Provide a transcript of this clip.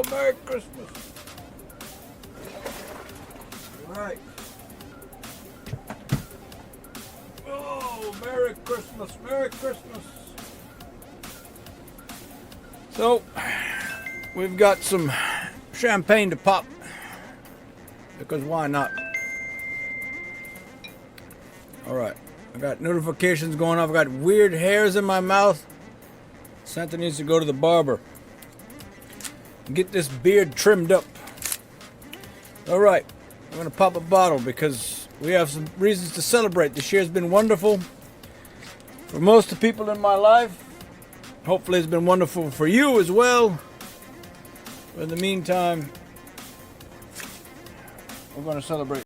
Merry Christmas. All right. Oh, Merry Christmas, Merry Christmas. So, we've got some champagne to pop, because why not? All right, I got notifications going off. I got weird hairs in my mouth. Santa needs to go to the barber. Get this beard trimmed up. All right, I'm gonna pop a bottle because we have some reasons to celebrate. This year's been wonderful for most of the people in my life. Hopefully it's been wonderful for you as well. But in the meantime, we're gonna celebrate.